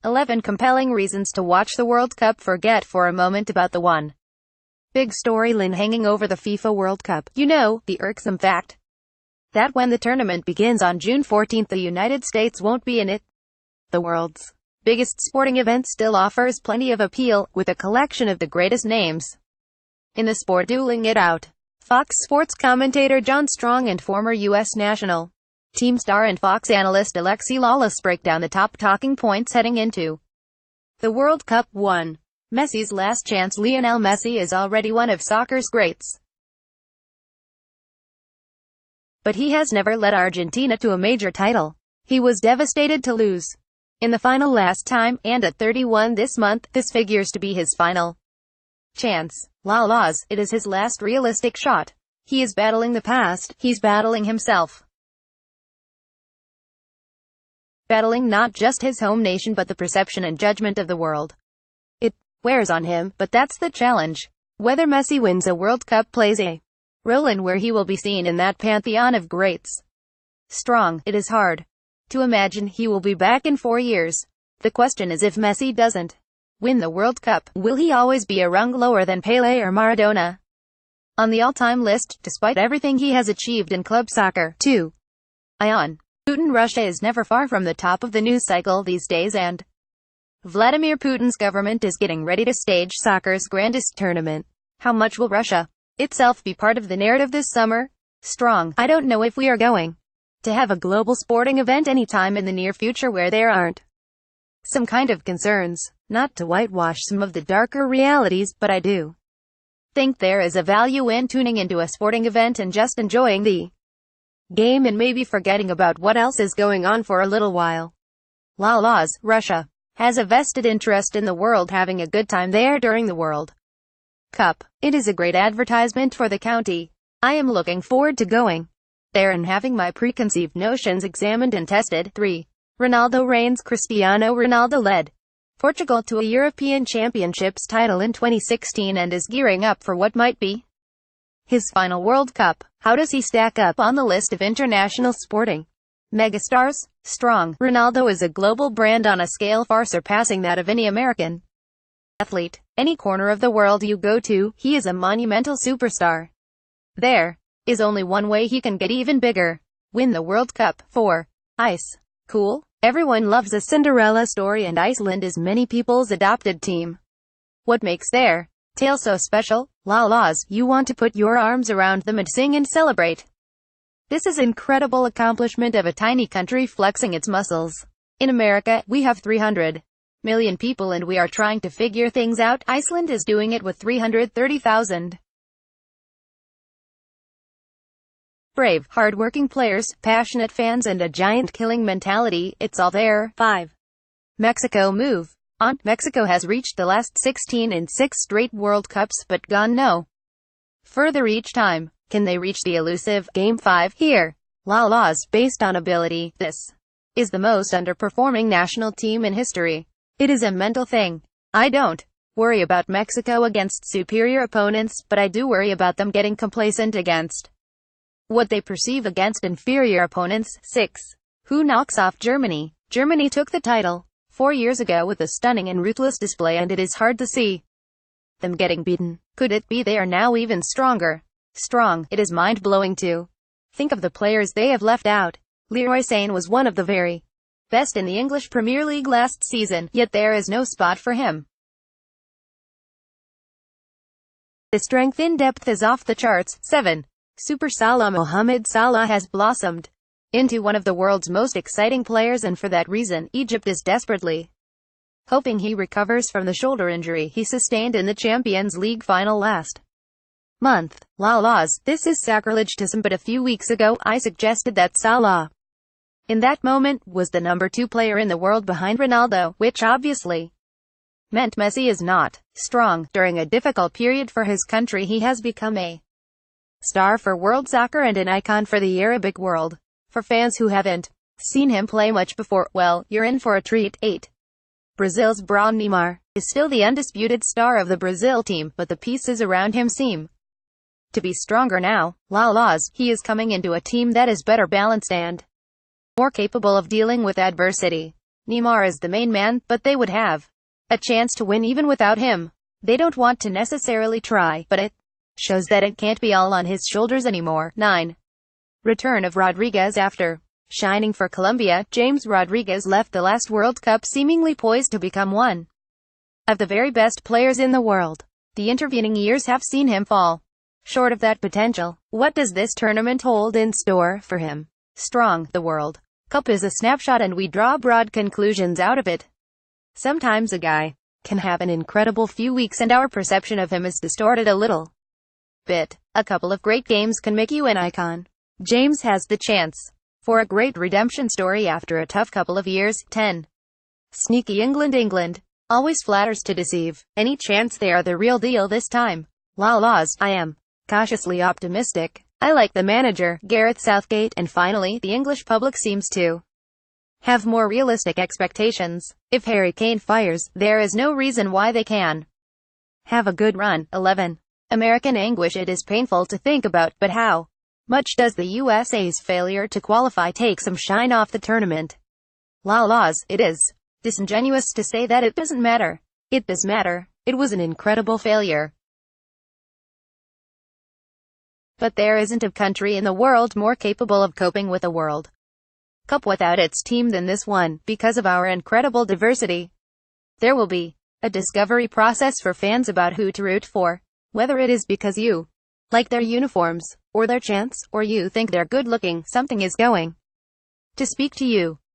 11 compelling reasons to watch the World Cup. Forget for a moment about the one big storyline hanging over the FIFA World Cup. You know, the irksome fact that when the tournament begins on June 14th, the United States won't be in it. The world's biggest sporting event still offers plenty of appeal, with a collection of the greatest names in the sport dueling it out. Fox Sports commentator John Strong and former U.S. national team star and Fox analyst Alexi Lawless break down the top talking points heading into the World Cup. 1. Messi's last chance. Lionel Messi is already one of soccer's greats, but he has never led Argentina to a major title. He was devastated to lose in the final last time, and at 31 this month, this figures to be his final chance. Lawless, it is his last realistic shot. He is battling the past, he's battling himself. Battling not just his home nation but the perception and judgment of the world. It wears on him, but that's the challenge. Whether Messi wins a World Cup plays a role in where he will be seen in that pantheon of greats. Strong, it is hard to imagine he will be back in 4 years. The question is, if Messi doesn't win the World Cup, will he always be a rung lower than Pelé or Maradona on the all-time list, despite everything he has achieved in club soccer? 2. Ion. Putin. Russia is never far from the top of the news cycle these days, and Vladimir Putin's government is getting ready to stage soccer's grandest tournament. How much will Russia itself be part of the narrative this summer? Strong. I don't know if we are going to have a global sporting event anytime in the near future where there aren't some kind of concerns. Not to whitewash some of the darker realities, but I do think there is a value in tuning into a sporting event and just enjoying the game and maybe forgetting about what else is going on for a little while. Lawless. Russia has a vested interest in the world having a good time there during the World Cup. It is a great advertisement for the county. I am looking forward to going there and having my preconceived notions examined and tested. 3. Ronaldo reigns. Cristiano Ronaldo led Portugal to a European Championships title in 2016 and is gearing up for what might be his final World Cup. How does he stack up on the list of international sporting megastars? Strong. Ronaldo is a global brand on a scale far surpassing that of any American athlete. Any corner of the world you go to, he is a monumental superstar. There is only one way he can get even bigger: win the World Cup. 4. Ice. Cool. Everyone loves a Cinderella story, and Iceland is many people's adopted team. What makes their tale so special? Lawless. You want to put your arms around them and sing and celebrate. This is incredible accomplishment of a tiny country flexing its muscles. In America, we have 300 million people and we are trying to figure things out. Iceland is doing it with 330,000 brave, hard-working players, passionate fans, and a giant-killing mentality. It's all there. 5. Mexico move on. Mexico has reached the last 16 in 6 straight World Cups, but gone no further each time. Can they reach the elusive Game 5 here? Lawless. Based on ability, this is the most underperforming national team in history. It is a mental thing. I don't worry about Mexico against superior opponents, but I do worry about them getting complacent against what they perceive against inferior opponents. 6. Who knocks off Germany? Germany took the title 4 years ago with a stunning and ruthless display, and it is hard to see them getting beaten. Could it be they are now even stronger? Strong. It is mind-blowing to think of the players they have left out. Leroy Sane was one of the very best in the English Premier League last season, yet there is no spot for him. The strength in depth is off the charts. 7. Super Salah. Mohamed Salah has blossomed into one of the world's most exciting players, and for that reason, Egypt is desperately hoping he recovers from the shoulder injury he sustained in the Champions League final last month. Lawless. This is sacrilege to some, but a few weeks ago, I suggested that Salah, in that moment, was the number 2 player in the world behind Ronaldo, which obviously meant Messi is not. Strong. During a difficult period for his country, he has become a star for world soccer and an icon for the Arabic world. For fans who haven't seen him play much before, well, you're in for a treat. 8. Brazil's Bruno Neymar is still the undisputed star of the Brazil team, but the pieces around him seem to be stronger now. Lawless. He is coming into a team that is better balanced and more capable of dealing with adversity. Neymar is the main man, but they would have a chance to win even without him. They don't want to necessarily try, but it shows that it can't be all on his shoulders anymore. 9. Return of Rodriguez. After shining for Colombia, James Rodriguez left the last World Cup seemingly poised to become one of the very best players in the world. The intervening years have seen him fall short of that potential. What does this tournament hold in store for him? Strong. The World Cup is a snapshot and we draw broad conclusions out of it. Sometimes a guy can have an incredible few weeks and our perception of him is distorted a little bit. A couple of great games can make you an icon. James has the chance for a great redemption story after a tough couple of years. 10. Sneaky England always flatters to deceive. Any chance they are the real deal this time? Laws. I am cautiously optimistic. I like the manager, Gareth Southgate, and finally, the English public seems to have more realistic expectations. If Harry Kane fires, there is no reason why they can have a good run. 11. American anguish. It is painful to think about, but how much does the USA's failure to qualify take some shine off the tournament? Laws. It is disingenuous to say that it doesn't matter. It does matter. It was an incredible failure. But there isn't a country in the world more capable of coping with a World Cup without its team than this one. Because of our incredible diversity, there will be a discovery process for fans about who to root for. Whether it is because you like their uniforms, or their chants, or you think they're good looking, something is going to speak to you.